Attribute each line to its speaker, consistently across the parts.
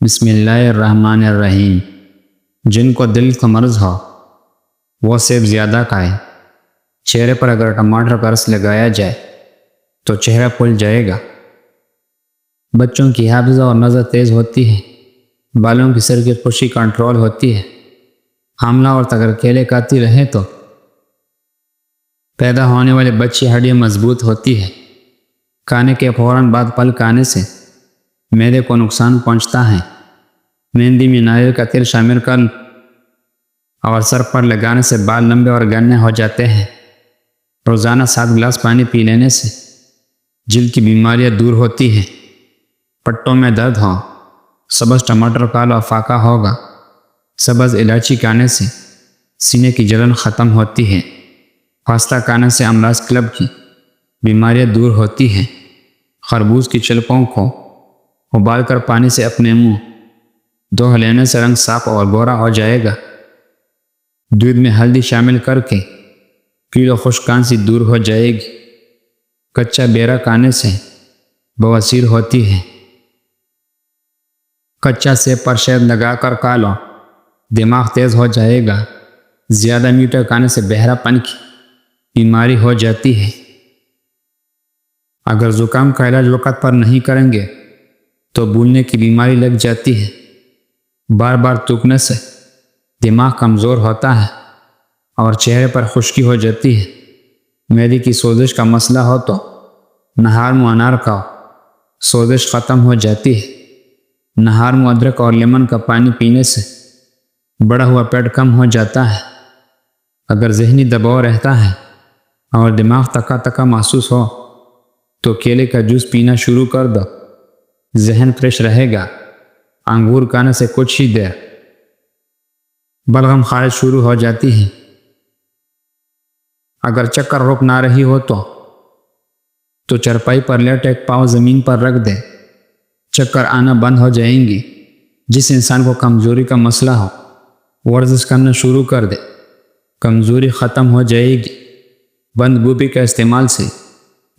Speaker 1: بسم اللہ الرحمن الرحیم۔ جن کو دل کا مرض ہو وہ سیب زیادہ کھائے۔ چہرے پر اگر ٹماٹر کا رس لگایا جائے تو چہرہ پھول جائے گا۔ بچوں کی حافظہ اور نظر تیز ہوتی ہے۔ بالوں کی سر کی خشکی کنٹرول ہوتی ہے۔ حاملہ عورت اگر کیلے کھاتی رہے تو پیدا ہونے والے بچے کی ہڈیاں مضبوط ہوتی ہے۔ کھانے کے فوراً بعد پھل کھانے سے معدے کو نقصان پہنچتا ہے۔ مہندی میں ناریل کا تیل شامل کر اور سر پر لگانے سے بال لمبے اور گھنے ہو جاتے ہیں۔ روزانہ 7 گلاس پانی پی لینے سے جلد کی بیماریاں دور ہوتی ہیں۔ پٹوں میں درد ہو سبز ٹماٹر کھا لو، افاقہ ہوگا۔ سبز الائچی کھانے سے سینے کی جلن ختم ہوتی ہے۔ پاستہ کھانے سے امراض قلب کی بیماریاں دور ہوتی ہیں۔ خربوز کی چھلکوں کو ابال کر پانی سے اپنے منہ دھو لینے سے رنگ صاف اور گورا ہو جائے گا۔ دودھ میں ہلدی شامل کر کے پی لو، خشک کھانسی دور ہو جائے گی۔ کچا بیرا کھانے سے بواسیر ہوتی ہے۔ کچا سیب پر شہد لگا کر کھا لو، دماغ تیز ہو جائے گا۔ زیادہ میٹھا کھانے سے بہرا پن کی بیماری ہو جاتی ہے۔ اگر زکام کا علاج وقت پر نہیں کریں گے تو بھولنے کی بیماری لگ جاتی ہے۔ بار بار تھوکنے سے دماغ کمزور ہوتا ہے اور چہرے پر خشکی ہو جاتی ہے۔ معدے کی سوزش کا مسئلہ ہو تو نہار منہ انار کھاؤ، سوزش ختم ہو جاتی ہے۔ نہار منہ ادرک اور لیمن کا پانی پینے سے بڑا ہوا پیٹ کم ہو جاتا ہے۔ اگر ذہنی دباؤ رہتا ہے اور دماغ تکا تکا محسوس ہو تو کیلے کا جوس پینا شروع کر دو، ذہن فریش رہے گا۔ انگور کھانے سے کچھ ہی دیر بلغم خارج شروع ہو جاتی ہے۔ اگر چکر رک نہ رہی ہو تو چرپائی پر لیٹ ایک پاؤں زمین پر رکھ دے، چکر آنا بند ہو جائیں گی۔ جس انسان کو کمزوری کا مسئلہ ہو ورزش کرنا شروع کر دے، کمزوری ختم ہو جائے گی۔ بند گوبھی کا استعمال سے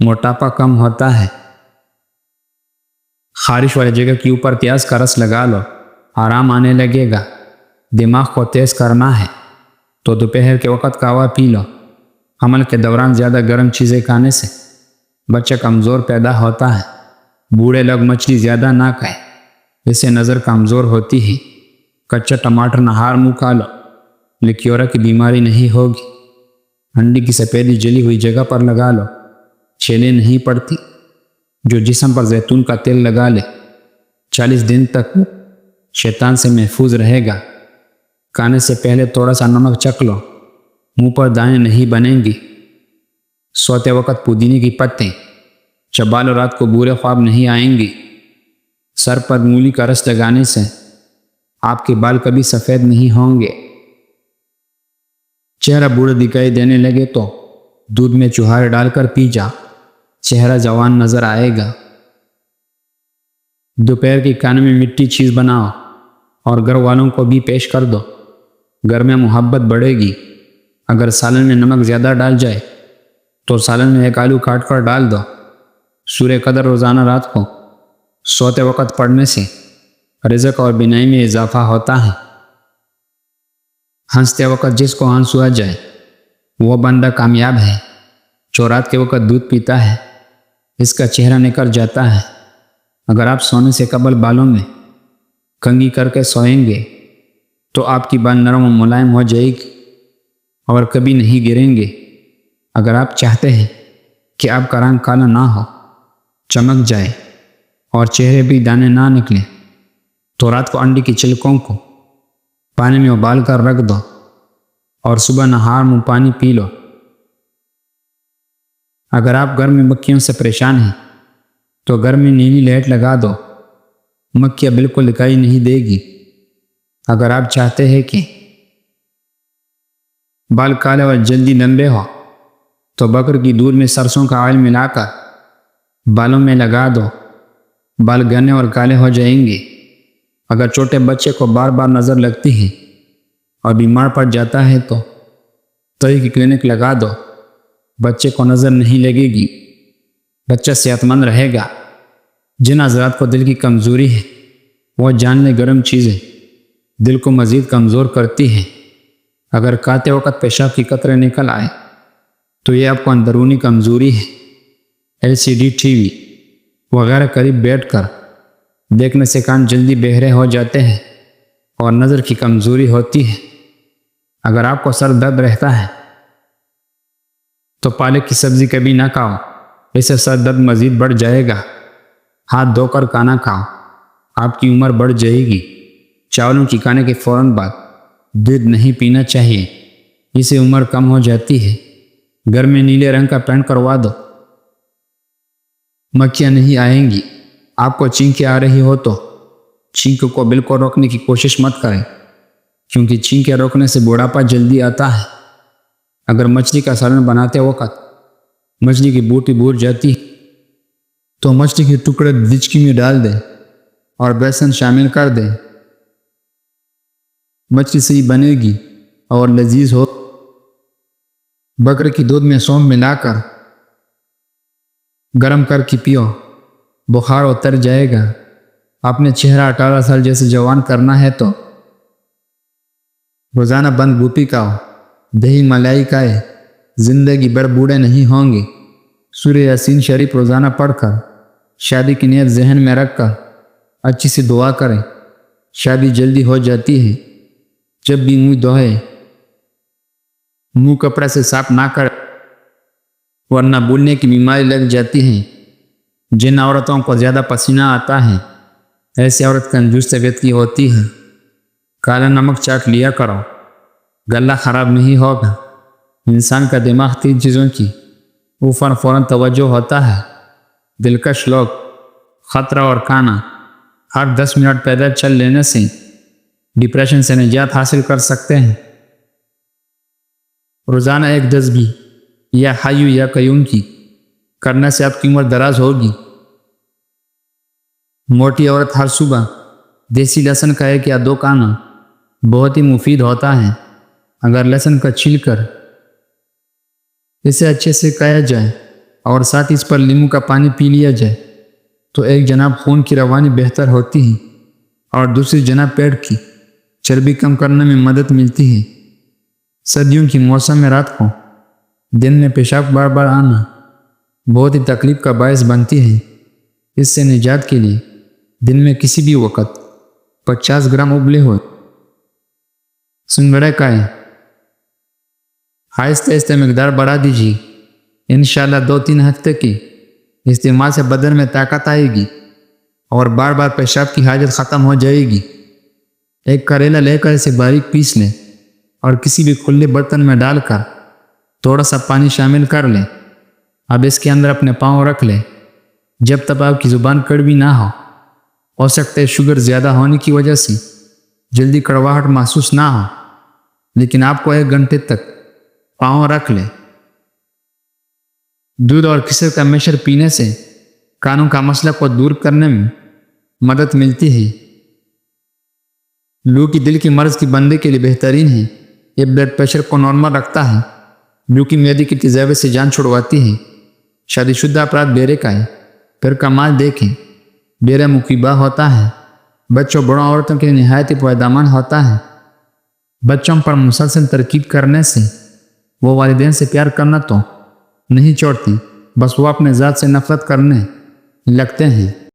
Speaker 1: موٹاپا کم ہوتا ہے۔ خارش والی جگہ کے اوپر پیاز کا رس لگا لو، آرام آنے لگے گا۔ دماغ کو تیز کرنا ہے تو دوپہر کے وقت قہوہ پی لو۔ حمل کے دوران زیادہ گرم چیزیں کھانے سے بچہ کمزور پیدا ہوتا ہے۔ بوڑھے لوگ مچھلی زیادہ نہ کھائیں، اس سے نظر کمزور ہوتی ہے۔ کچا ٹماٹر نہار منہ کھا لو، لیکیورا کی بیماری نہیں ہوگی۔ ہنڈی کی سفیدی جلی ہوئی جگہ پر لگا لو، چھیلیں نہیں پڑتی۔ جو جسم پر زیتون کا تیل لگا لے 40 دن تک شیطان سے محفوظ رہے گا۔ کھانے سے پہلے تھوڑا سا نمک چکھ لو، منہ پر دانے نہیں بنیں گی۔ سوتے وقت پودینے کی پتیں چبا لو، رات کو برے خواب نہیں آئیں گی۔ سر پر مولی کا رس لگانے سے آپ کے بال کبھی سفید نہیں ہوں گے۔ چہرہ بوڑھا دکھائی دینے لگے تو دودھ میں چوہارے ڈال کر پی جا، چہرہ جوان نظر آئے گا۔ دوپہر کے کھانے میں میٹھی چیز بناؤ اور گھر والوں کو بھی پیش کر دو، گھر میں محبت بڑھے گی۔ اگر سالن میں نمک زیادہ ڈال جائے تو سالن میں ایک آلو کاٹ کر ڈال دو۔ سورہ قدر روزانہ رات کو سوتے وقت پڑھنے سے رزق اور بینائی میں اضافہ ہوتا ہے۔ ہنستے وقت جس کو آنسو آ جائے وہ بندہ کامیاب ہے۔ جو رات کے وقت دودھ پیتا ہے اس کا چہرہ نکل جاتا ہے۔ اگر آپ سونے سے قبل بالوں میں کنگھی کر کے سوئیں گے تو آپ کی بال نرم و ملائم ہو جائے گی اور کبھی نہیں گریں گے۔ اگر آپ چاہتے ہیں کہ آپ کا رنگ کالا نہ ہو، چمک جائے اور چہرے بھی دانے نہ نکلیں تو رات کو انڈے کی چھلکوں کو پانی میں ابال کر رکھ دو اور صبح نہار منہ پانی پی لو۔ اگر آپ گھر میں مکھیوں سے پریشان ہیں تو گھر میں نیلی لائٹ لگا دو، مکھیاں بالکل دکھائی نہیں دے گی۔ اگر آپ چاہتے ہیں کہ بال کالے اور جلدی لمبے ہو تو بکر کی دودھ میں سرسوں کا آئل ملا کر بالوں میں لگا دو، بال گھنے اور کالے ہو جائیں گے۔ اگر چھوٹے بچے کو بار بار نظر لگتی ہے اور بیمار پڑ جاتا ہے تو طبی کی کلینک لگا دو، بچے کو نظر نہیں لگے گی، بچہ صحت مند رہے گا۔ جن حضرات کو دل کی کمزوری ہے وہ جان لے گرم چیزیں دل کو مزید کمزور کرتی ہیں۔ اگر کھاتے وقت پیشاب کی قطرے نکل آئے تو یہ آپ کو اندرونی کمزوری ہے۔ LCD ٹی وی وغیرہ قریب بیٹھ کر دیکھنے سے کان جلدی بہرے ہو جاتے ہیں اور نظر کی کمزوری ہوتی ہے۔ اگر آپ کو سر درد رہتا ہے تو پالک کی سبزی کبھی نہ کھاؤ، اس سے سر درد مزید بڑھ جائے گا۔ ہاتھ دھو کر کھانا کھاؤ، آپ کی عمر بڑھ جائے گی۔ چاولوں کی کھانے کے فوراً بعد دودھ نہیں پینا چاہیے، اس سے عمر کم ہو جاتی ہے۔ گھر میں نیلے رنگ کا پینٹ کروا دو، مکھیاں نہیں آئیں گی۔ آپ کو چھینکیں آ رہی ہو تو چھینک کو بالکل روکنے کی کوشش مت کریں، کیونکہ چھینکیں روکنے سے بوڑھاپا جلدی آتا ہے۔ اگر مچھلی کا سالن بناتے وقت مچھلی کی بوٹی بھول جاتی ہے تو مچھلی کے ٹکڑے دچکی میں ڈال دیں اور بیسن شامل کر دیں۔ مچھلی صحیح بنے گی اور لذیذ ہو۔ بکرے کی دودھ میں سونف ملا کر گرم کر کے پیو، بخار اتر جائے گا۔ اپنے چہرہ 18 سال جیسے جوان کرنا ہے تو روزانہ بند گوبھی کھاؤ، دہی ملائی کھائے، زندگی بھر بوڑھے نہیں ہوں گے۔ سورہ یاسین شریف روزانہ پڑھ کر شادی کی نیت ذہن میں رکھ کر اچھی سی دعا کریں، شادی جلدی ہو جاتی ہے۔ جب بھی منہ دھوئے منہ کپڑے سے صاف نہ کریں، ورنہ بولنے کی بیماری لگ جاتی ہے۔ جن عورتوں کو زیادہ پسینہ آتا ہے ایسی عورت کنجوس طبیعت کی ہوتی ہے۔ کالا نمک چاٹ لیا کرو، گلا خراب نہیں ہوگا۔ انسان کا دماغ 3 چیزوں کی اوپر فوراً توجہ ہوتا ہے: دلکش لوگ، خطرہ اور کھانا۔ ہر 10 منٹ پیدل چل لینے سے ڈپریشن سے نجات حاصل کر سکتے ہیں۔ روزانہ ایک تسبیح یا حیو یا قیوم کی کرنے سے آپ کی عمر دراز ہوگی۔ موٹی عورت ہر صبح دیسی لہسن کا 1 یا 2 کھانا بہت ہی مفید ہوتا ہے۔ اگر لہسن کا چھیل کر اسے اچھے سے کھایا جائے اور ساتھ اس پر لیموں کا پانی پی لیا جائے تو ایک جناب خون کی روانی بہتر ہوتی ہے اور دوسری جناب پیٹ کی چربی کم کرنے میں مدد ملتی ہے۔ سردیوں کی موسم میں رات کو دن میں پیشاب بار بار آنا بہت ہی تکلیف کا باعث بنتی ہے۔ اس سے نجات کے لیے دن میں کسی بھی وقت 50 گرام ابلے ہوئے سنگڑے کھائیں۔ آہستہ آہستہ مقدار بڑھا دیجیے۔ انشاءاللہ 2-3 ہفتے کے استعمال سے بدن میں طاقت آئے گی اور بار بار پیشاب کی حاجت ختم ہو جائے گی۔ ایک کریلا لے کر اسے باریک پیس لیں اور کسی بھی کھلے برتن میں ڈال کر تھوڑا سا پانی شامل کر لیں۔ اب اس کے اندر اپنے پاؤں رکھ لیں جب تک آپ کی زبان کڑوی نہ ہو سکتا ہے شوگر زیادہ ہونے کی وجہ سے جلدی کڑواہٹ محسوس نہ ہو، لیکن آپ کو 1 گھنٹے تک پاؤں رکھ لیں۔ دودھ اور کسر کا مشر پینے سے کانوں کا مسئلہ کو دور کرنے میں مدد ملتی ہے۔ لوکی دل کے مرض کی بندے کے لیے بہترین ہے۔ یہ بلڈ پریشر کو نارمل رکھتا ہے۔ لوکی معدے کی تیزابیت سے جان چھڑواتی ہے۔ شادی شدہ افراد بیرے کھائیں، پھر کمال دیکھیں۔ بیرے مقیبہ ہوتا ہے، بچوں بڑوں عورتوں کے لیے نہایت پائیدار ہوتا ہے۔ بچوں پر مسلسل ترکیب کرنے سے وہ والدین سے پیار کرنا تو نہیں چھوڑتی، بس وہ اپنے ذات سے نفرت کرنے لگتے ہیں۔